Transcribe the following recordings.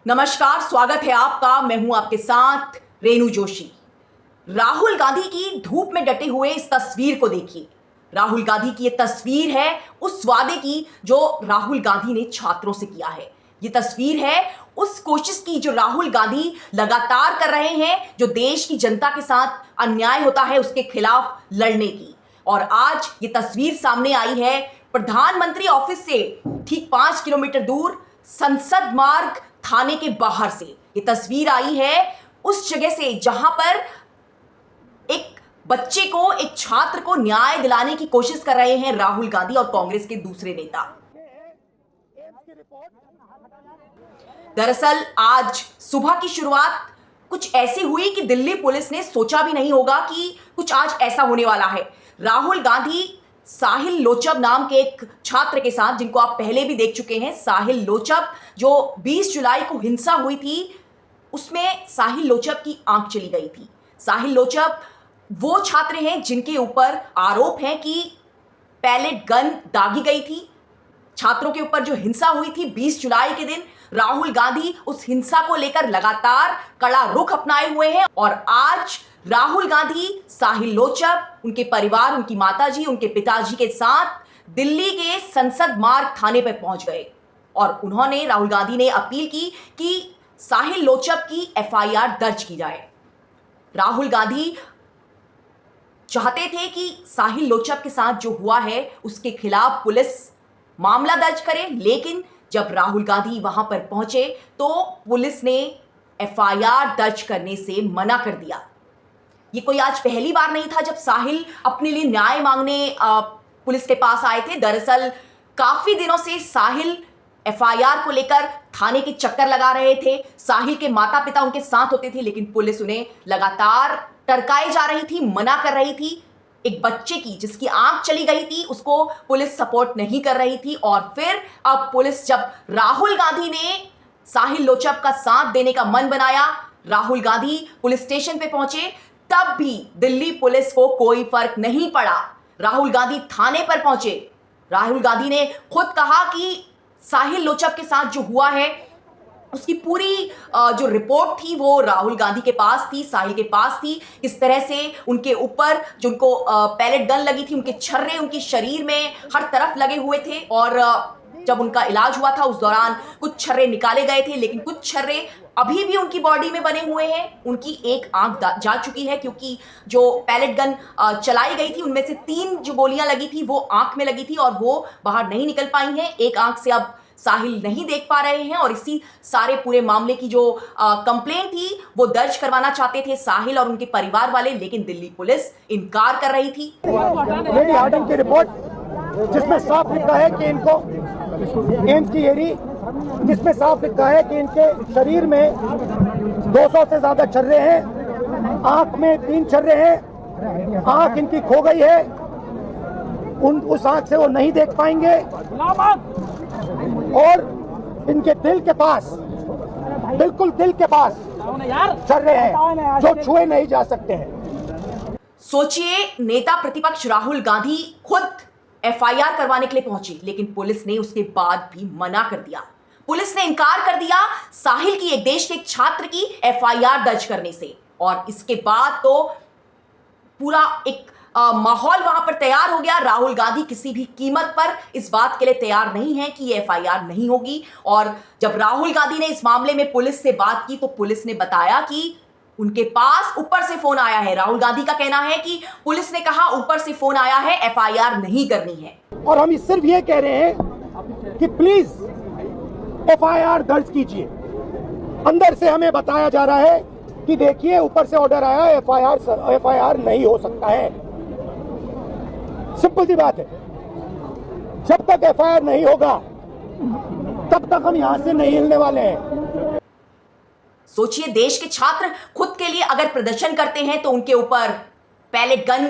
नमस्कार, स्वागत है आपका। मैं हूं आपके साथ रेणु जोशी। राहुल गांधी की धूप में डटे हुए इस तस्वीर को देखिए। राहुल गांधी की यह तस्वीर है उस वादे की जो राहुल गांधी ने छात्रों से किया है। यह तस्वीर है उस कोशिश की जो राहुल गांधी लगातार कर रहे हैं, जो देश की जनता के साथ अन्याय होता है उसके खिलाफ लड़ने की। और आज ये तस्वीर सामने आई है प्रधानमंत्री ऑफिस से ठीक 5 किलोमीटर दूर संसद मार्ग थाने के बाहर से। ये तस्वीर आई है उस जगह से जहां पर एक बच्चे को, एक छात्र को न्याय दिलाने की कोशिश कर रहे हैं राहुल गांधी और कांग्रेस के दूसरे नेता। दरअसल आज सुबह की शुरुआत कुछ ऐसी हुई कि दिल्ली पुलिस ने सोचा भी नहीं होगा कि कुछ आज ऐसा होने वाला है। राहुल गांधी साहिल लोचब नाम के एक छात्र के साथ, जिनको आप पहले भी देख चुके हैं, साहिल लोचब, जो 20 जुलाई को हिंसा हुई थी उसमें साहिल लोचब की आंख चली गई थी। साहिल लोचब वो छात्र हैं जिनके ऊपर आरोप है कि पैलेट गन दागी गई थी। छात्रों के ऊपर जो हिंसा हुई थी 20 जुलाई के दिन, राहुल गांधी उस हिंसा को लेकर लगातार कड़ा रुख अपनाए हुए हैं। और आज राहुल गांधी साहिल लोचब, उनके परिवार, उनकी माताजी, उनके पिताजी के साथ दिल्ली के संसद मार्ग थाने पर पहुंच गए और उन्होंने, राहुल गांधी ने अपील की कि साहिल लोचब की एफआईआर दर्ज की जाए। राहुल गांधी चाहते थे कि साहिल लोचब के साथ जो हुआ है उसके खिलाफ पुलिस मामला दर्ज करे, लेकिन जब राहुल गांधी वहां पर पहुंचे तो पुलिस ने एफआईआर दर्ज करने से मना कर दिया। ये कोई आज पहली बार नहीं था जब साहिल अपने लिए न्याय मांगने पुलिस के पास आए थे। दरअसल काफी दिनों से साहिल एफआईआर को लेकर थाने के चक्कर लगा रहे थे। साहिल के माता पिता उनके साथ होते थे, लेकिन पुलिस उन्हें लगातार टरकाए जा रही थी, मना कर रही थी। एक बच्चे की जिसकी आंख चली गई थी उसको पुलिस सपोर्ट नहीं कर रही थी। और फिर अब पुलिस, जब राहुल गांधी ने साहिल लोचब का साथ देने का मन बनाया, राहुल गांधी पुलिस स्टेशन पे पहुंचे, तब भी दिल्ली पुलिस को कोई फर्क नहीं पड़ा। राहुल गांधी थाने पर पहुंचे। राहुल गांधी ने खुद कहा कि साहिल लोचब के साथ जो हुआ है उसकी पूरी जो रिपोर्ट थी वो राहुल गांधी के पास थी, साहिल के पास थी। किस तरह से उनके ऊपर जो उनको पैलेट गन लगी थी, उनके छर्रे उनके शरीर में हर तरफ लगे हुए थे। और जब उनका इलाज हुआ था उस दौरान कुछ छर्रे निकाले गए थे, लेकिन कुछ छर्रे अभी भी उनकी बॉडी में बने हुए हैं। उनकी एक आंख जा चुकी है क्योंकि जो पैलेट गन चलाई गई थी उनमें से 3 जो गोलियां लगी थी वो आंख में लगी थी और वो बाहर नहीं निकल पाई हैं। एक आंख से अब साहिल नहीं देख पा रहे हैं और इसी सारे पूरे मामले की जो कंप्लेंट थी वो दर्ज करवाना चाहते थे साहिल और उनके परिवार वाले, लेकिन दिल्ली पुलिस इनकार कर रही थी। लेडी हार्डन की रिपोर्ट जिसमें साफ लिखा है कि इनको एम्स की एरी, जिसमें साफ लिखा है कि इनके शरीर में 200 से ज्यादा छर्रे हैं, आंख में 3 छर्रे हैं, आंख इनकी खो गई है, उस आंख से वो नहीं देख पाएंगे। और इनके दिल के पास, बिल्कुल दिल के पास छर्रे हैं जो छुए नहीं जा सकते हैं। सोचिए, नेता प्रतिपक्ष राहुल गांधी खुद एफआईआर करवाने के लिए पहुंची, लेकिन पुलिस ने उसके बाद भी मना कर दिया। पुलिस ने इनकार कर दिया साहिल की, एक देश के छात्र की एफआईआर दर्ज करने से। और इसके बाद तो पूरा एक माहौल वहां पर तैयार हो गया। राहुल गांधी किसी भी कीमत पर इस बात के लिए तैयार नहीं है कि ये एफआईआर नहीं होगी। और जब राहुल गांधी ने इस मामले में पुलिस से बात की तो पुलिस ने बताया कि उनके पास ऊपर से फोन आया है। राहुल गांधी का कहना है कि पुलिस ने कहा ऊपर से फोन आया है, एफआईआर नहीं करनी है। और हम सिर्फ ये कह रहे हैं कि प्लीज एफआईआर दर्ज कीजिए। अंदर से हमें बताया जा रहा है कि देखिए ऊपर से ऑर्डर आया, एफआईआर नहीं हो सकता है। सिंपल सी बात है, जब तक एफआईआर नहीं होगा तब तक हम यहां से नहीं हिलने वाले हैं। सोचिए, देश के छात्र खुद के लिए अगर प्रदर्शन करते हैं तो उनके ऊपर पैलेट गन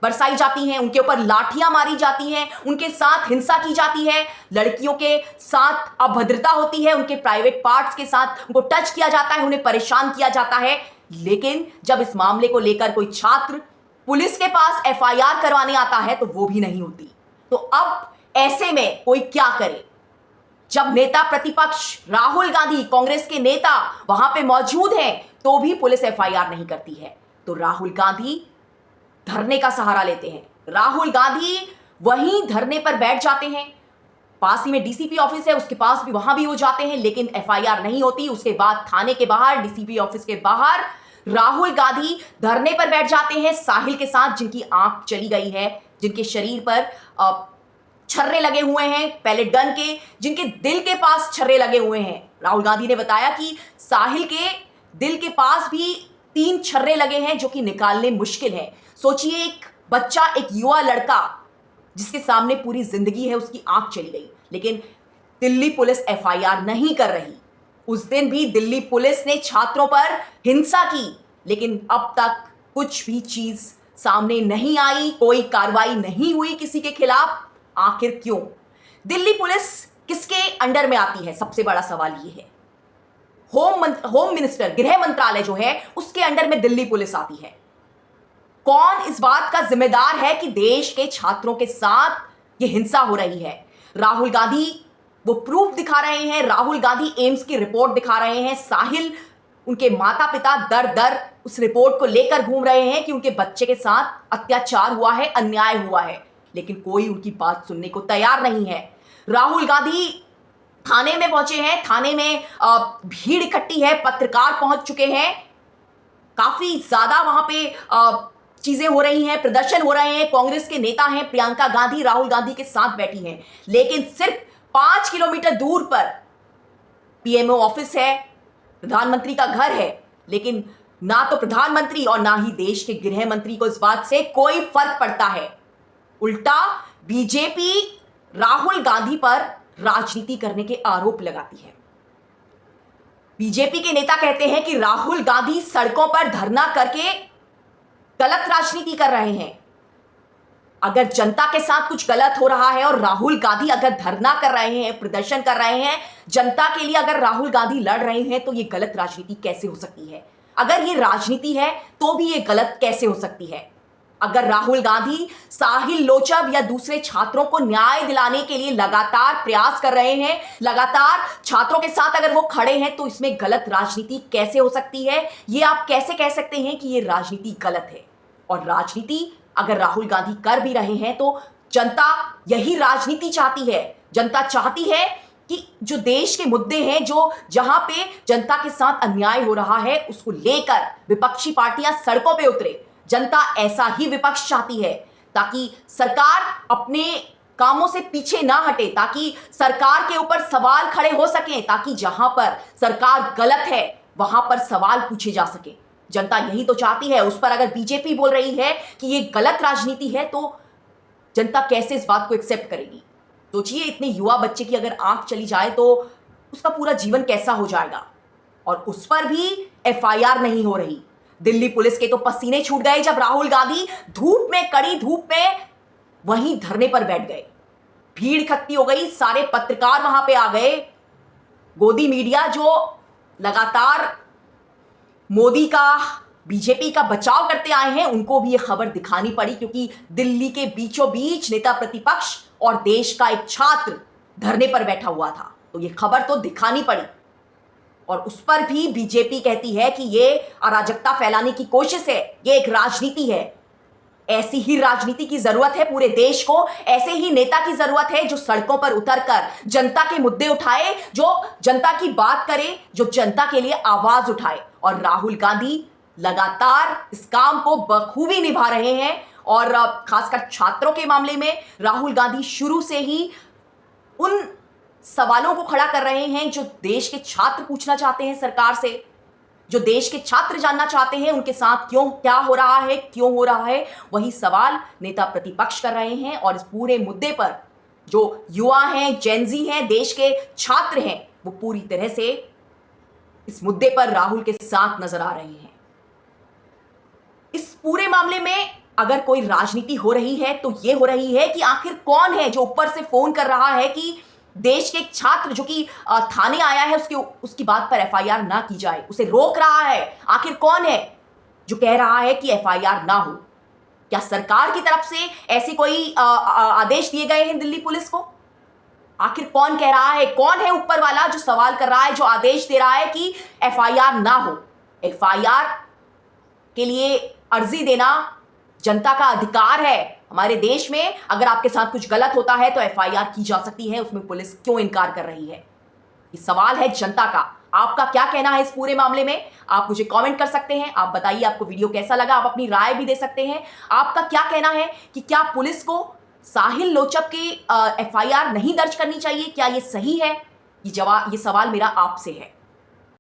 बरसाई जाती हैं, उनके ऊपर लाठियां मारी जाती हैं, उनके साथ हिंसा की जाती है, लड़कियों के साथ अभद्रता होती है, उनके प्राइवेट पार्ट्स के साथ उनको टच किया जाता है, उन्हें परेशान किया जाता है। लेकिन जब इस मामले को लेकर कोई छात्र पुलिस के पास एफआईआर करवाने आता है तो वो भी नहीं होती। तो अब ऐसे में कोई क्या करे? जब नेता प्रतिपक्ष राहुल गांधी, कांग्रेस के नेता वहां पे मौजूद हैं, तो भी पुलिस एफआईआर नहीं करती है। तो राहुल गांधी धरने का सहारा लेते हैं। राहुल गांधी वहीं धरने पर बैठ जाते हैं। पास ही में डीसीपी ऑफिस है, उसके पास भी वहां भी वो जाते हैं, लेकिन एफआईआर नहीं होती। उसके बाद थाने के बाहर, डीसीपी ऑफिस के बाहर राहुल गांधी धरने पर बैठ जाते हैं साहिल के साथ, जिनकी आंख चली गई है, जिनके शरीर पर छर्रे लगे हुए हैं पैलेट गन के, जिनके दिल के पास छर्रे लगे हुए हैं। राहुल गांधी ने बताया कि साहिल के दिल के पास भी 3 छर्रे लगे हैं, जो कि निकालने मुश्किल है। सोचिए, एक बच्चा, एक युवा लड़का जिसके सामने पूरी जिंदगी है, उसकी आंख चली गई, लेकिन दिल्ली पुलिस एफआईआर नहीं कर रही। उस दिन भी दिल्ली पुलिस ने छात्रों पर हिंसा की, लेकिन अब तक कुछ भी चीज सामने नहीं आई, कोई कार्रवाई नहीं हुई किसी के खिलाफ। आखिर क्यों? दिल्ली पुलिस किसके अंडर में आती है? सबसे बड़ा सवाल यह है। होम मिनिस्टर, गृह मंत्रालय जो है, उसके अंडर में दिल्ली पुलिस आती है। कौन इस बात का जिम्मेदार है कि देश के छात्रों के साथ यह हिंसा हो रही है? राहुल गांधी वो प्रूफ दिखा रहे हैं, राहुल गांधी एम्स की रिपोर्ट दिखा रहे हैं, साहिल, उनके माता पिता दर दर उस रिपोर्ट को लेकर घूम रहे हैं कि उनके बच्चे के साथ अत्याचार हुआ है, अन्याय हुआ है, लेकिन कोई उनकी बात सुनने को तैयार नहीं है। राहुल गांधी थाने में पहुंचे हैं, थाने में भीड़ इकट्ठी है, पत्रकार पहुंच चुके हैं, काफी ज्यादा वहां पे चीजें हो रही हैं, प्रदर्शन हो रहे हैं। कांग्रेस के नेता हैं, प्रियंका गांधी राहुल गांधी के साथ बैठी हैं, लेकिन सिर्फ 5 किलोमीटर दूर पर पीएमओ ऑफिस है, प्रधानमंत्री का घर है, लेकिन ना तो प्रधानमंत्री और ना ही देश के गृह मंत्री को इस बात से कोई फर्क पड़ता है। उल्टा बीजेपी राहुल गांधी पर राजनीति करने के आरोप लगाती है। बीजेपी के नेता कहते हैं कि राहुल गांधी सड़कों पर धरना करके गलत राजनीति कर रहे हैं। अगर जनता के साथ कुछ गलत हो रहा है और राहुल गांधी अगर धरना कर रहे हैं, प्रदर्शन कर रहे हैं, जनता के लिए अगर राहुल गांधी लड़ रहे हैं, तो ये गलत राजनीति कैसे हो सकती है? अगर ये राजनीति है तो भी ये गलत कैसे हो सकती है? अगर राहुल गांधी साहिल लोचब या दूसरे छात्रों को न्याय दिलाने के लिए लगातार प्रयास कर रहे हैं, लगातार छात्रों के साथ अगर वो खड़े हैं, तो इसमें गलत राजनीति कैसे हो सकती है? ये आप कैसे कह सकते हैं कि ये राजनीति गलत है? और राजनीति अगर राहुल गांधी कर भी रहे हैं, तो जनता यही राजनीति चाहती है। जनता चाहती है कि जो देश के मुद्दे हैं, जो जहां पे जनता के साथ अन्याय हो रहा है, उसको लेकर विपक्षी पार्टियां सड़कों पे उतरे। जनता ऐसा ही विपक्ष चाहती है, ताकि सरकार अपने कामों से पीछे ना हटे, ताकि सरकार के ऊपर सवाल खड़े हो सकें, ताकि जहां पर सरकार गलत है वहां पर सवाल पूछे जा सके। जनता यही तो चाहती है। उस पर अगर बीजेपी बोल रही है कि ये गलत राजनीति है, तो जनता कैसे इस बात को एक्सेप्ट करेगी? सोचिए, इतने युवा बच्चे की अगर आंख चली जाए तो उसका पूरा जीवन कैसा हो जाएगा? और उस पर भी एफआईआर नहीं हो रही। दिल्ली पुलिस के तो पसीने छूट गए जब राहुल गांधी धूप में, कड़ी धूप में वहीं धरने पर बैठ गए। भीड़ इकट्ठी हो गई, सारे पत्रकार वहां पे आ गए। गोदी मीडिया जो लगातार मोदी का, बीजेपी का बचाव करते आए हैं, उनको भी यह खबर दिखानी पड़ी, क्योंकि दिल्ली के बीचों बीच नेता प्रतिपक्ष और देश का एक छात्र धरने पर बैठा हुआ था, तो यह खबर तो दिखानी पड़ी। और उस पर भी बीजेपी कहती है कि यह अराजकता फैलाने की कोशिश है, यह एक राजनीति है। ऐसी ही राजनीति की जरूरत है पूरे देश को। ऐसे ही नेता की जरूरत है जो सड़कों पर उतरकर जनता के मुद्दे उठाए, जो जनता की बात करे, जो जनता के लिए आवाज उठाए। और राहुल गांधी लगातार इस काम को बखूबी निभा रहे हैं। और खासकर छात्रों के मामले में राहुल गांधी शुरू से ही उन सवालों को खड़ा कर रहे हैं जो देश के छात्र पूछना चाहते हैं सरकार से, जो देश के छात्र जानना चाहते हैं उनके साथ क्यों, क्या हो रहा है, क्यों हो रहा है। वही सवाल नेता प्रतिपक्ष कर रहे हैं। और इस पूरे मुद्दे पर जो युवा हैं, जेनजी हैं, देश के छात्र हैं, वो पूरी तरह से इस मुद्दे पर राहुल के साथ नजर आ रहे हैं। इस पूरे मामले में अगर कोई राजनीति हो रही है तो ये हो रही है कि आखिर कौन है जो ऊपर से फोन कर रहा है कि देश के एक छात्र जो कि थाने आया है उसकी बात पर एफआईआर ना की जाए, उसे रोक रहा है। आखिर कौन है जो कह रहा है कि एफआईआर ना हो? क्या सरकार की तरफ से ऐसे कोई आदेश दिए गए हैं दिल्ली पुलिस को? आखिर कौन कह रहा है, कौन है ऊपर वाला जो सवाल कर रहा है, जो आदेश दे रहा है कि एफआईआर ना हो? एफआईआर के लिए अर्जी देना जनता का अधिकार है हमारे देश में। अगर आपके साथ कुछ गलत होता है तो एफआईआर की जा सकती है, उसमें पुलिस क्यों इनकार कर रही है? ये सवाल है जनता का। आपका क्या कहना है इस पूरे मामले में? आप मुझे कमेंट कर सकते हैं। आप बताइए आपको वीडियो कैसा लगा, आप अपनी राय भी दे सकते हैं। आपका क्या कहना है कि क्या पुलिस को साहिल लोचब की एफआईआर नहीं दर्ज करनी चाहिए? क्या ये सही है? ये सवाल मेरा आपसे है।